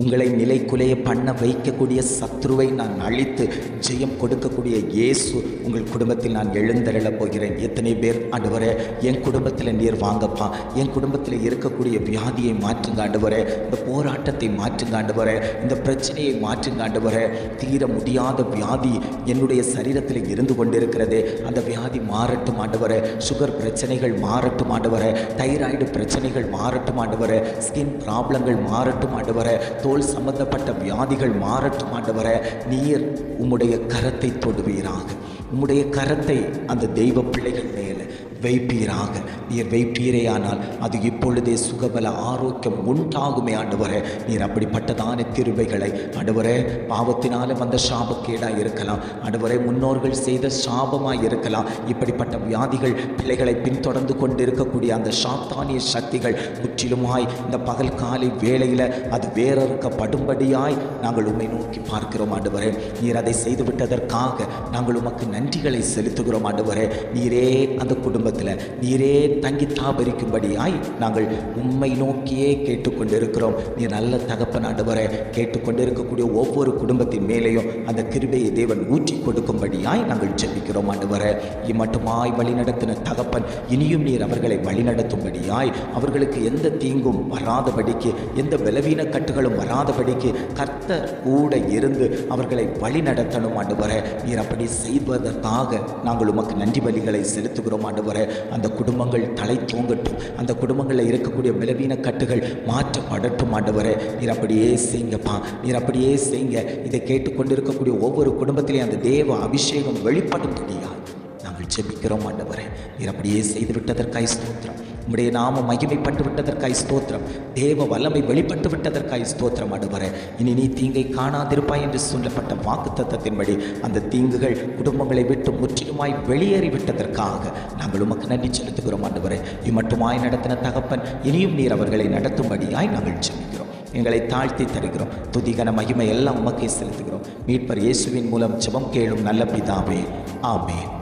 உங்களை நிலைக்குலைய பண்ண வைக்கக்கூடிய சத்ருவை நான் அழித்து ஜெயம் கொடுக்கக்கூடிய இயேசு உங்கள் குடும்பத்தில் நான் எழுந்தருளப் போகிறேன். எத்தனை பேர் ஆண்டவரே என் குடும்பத்தில் நீர் வாங்கப்பா, என் குடும்பத்தில் இருக்கக்கூடிய வியாதியை மாற்றுங்க ஆண்டவரே, இந்த போராட்டத்தை மாற்றுங்க ஆண்டவரே, இந்த பிரச்சனையை மாற்றுங்க ஆண்டவரே. தீர முடியாத வியாதி என்னுடைய சரீரத்தில் இருந்து கொண்டிருக்கிறதே, அந்த வியாதி மாறட்டும் ஆண்டவரே. சுகர் பிரச்சனைகள் மாறட்டும் ஆண்டவரே, தைராய்டு பிரச்சனைகள் மாறட்டும் ஆண்டவரே, ஸ்கின் ப்ராப்ளங்கள் மாறட்டும் ஆண்டவரே, தோல் சம்பந்தப்பட்ட வியாதிகள் மாறட்டும் ஆண்டவரே. நீர் உம்முடைய கரத்தை தொடுவீராக, உம்முடைய கரத்தை அந்த தெய்வ பிள்ளைகள் மேலே வைப்பீராக. நீர் வைப்பீரேயானால் அது இப்பொழுதே சுகபல ஆரோக்கியம் உண்டாகுமே ஆண்டவரே. நீர் அப்படிப்பட்டதான கிருபைகளை ஆண்டவரே, பாவத்தினாலும் வந்த சாபக்கேடாக இருக்கலாம் ஆண்டவரே, முன்னோர்கள் செய்த சாபமாக இருக்கலாம், இப்படிப்பட்ட வியாதிகள் பிள்ளைகளை பின்தொடர்ந்து கொண்டு இருக்கக்கூடிய அந்த சாத்தானிய சக்திகள் முற்றிலுமாய் இந்த பகல் காலை வேளையில் அது வேறறுக்கப்படும்படியாய் நாங்கள் உம்மை நோக்கி பார்க்கிறோம் ஆண்டவரே. நீர் அதை செய்துவிட்டதற்காக நாங்கள் உமக்கு நன்றிகளை செலுத்துகிறோம் ஆண்டவரே. நீரே அந்த குடும்பத்தில் நீரே தங்கி தாபரிக்கும்படியாய் நாங்கள் உம்மை நோக்கியே கேட்டுக்கொண்டிருக்கிறோம். நீர் நல்ல தகப்பன் ஆண்டவரே, கேட்டுக்கொண்டிருக்கக்கூடிய ஒவ்வொரு குடும்பத்தின் மேலேயும் அந்த கிருபையை தேவன் ஊற்றி கொடுக்கும்படியாய் நாங்கள் ஜெபிக்கிறோம் ஆண்டவரே. இம்மட்டுமாய் வழிநடத்தின தகப்பன் இனியும் நீர் அவர்களை வழிநடத்தும்படியாய், அவர்களுக்கு எந்த தீங்கும் வராதபடிக்கு, எந்த பலவீன கட்டுகளும் வராதபடிக்கு கர்த்தர் கூட இருந்து அவர்களை வழிநடத்தணும் ஆண்டவரே. நீர் அப்படி செய்வதற்காக நாங்கள் உமக்கு நன்றி பலிகளை செலுத்துகிறோம் ஆண்டவரே. அந்த குடும்பங்கள் தலை தூங்கட்டும், அந்த குடும்பங்களில் இருக்கக்கூடிய பலவீன கட்டுகள் மாற்றப்படட்டும் ஆண்டவரே. நீர் அப்படியே செய்யுங்கப்பா, நீர் அப்படியே செய்யுங்க. இதை கேட்டுக்கொண்டிருக்கக்கூடிய ஒவ்வொரு குடும்பத்திலையும் அந்த தேவ அபிஷேகம் வெளிப்படும்படியா நாங்கள் ஜெபிக்கிறோம் ஆண்டவரே. நீர் அப்படியே செய்து விட்டதற்காய் ஸ்தோத்திரம். உம்முடைய நாமம் மகிமைப்பட்டு விட்டதற்காய் ஸ்தோத்திரம். தேவ வல்லமை வெளிப்பட்டு விட்டதற்காய் ஸ்தோத்திரம் ஆண்டவரே. இனி நீ தீங்கை காணாதிருப்பாய் என்று சொல்லப்பட்ட வாக்குத்தத்தத்தின்படி அந்த தீங்குகள் குடும்பங்களை விட்டு முற்றிலுமாய் வெளியேறிவிட்டதற்காக நாங்கள் உமக்கு நன்றி செலுத்துகிறோம் ஆண்டவரே. இம்மட்டுமாய் நடத்தின தகப்பன் இனியும் நீர் அவர்களை நடத்தும்படியாய் நாங்கள் ஜெபிக்கிறோம். எங்களை தாழ்த்தி தருகிறோம். துதிகன மகிமை எல்லாம் உமக்கே செலுத்துகிறோம். மீட்பர் இயேசுவின் மூலம் ஜெபம் கேளும் நல்ல பிதாவே, ஆமென்.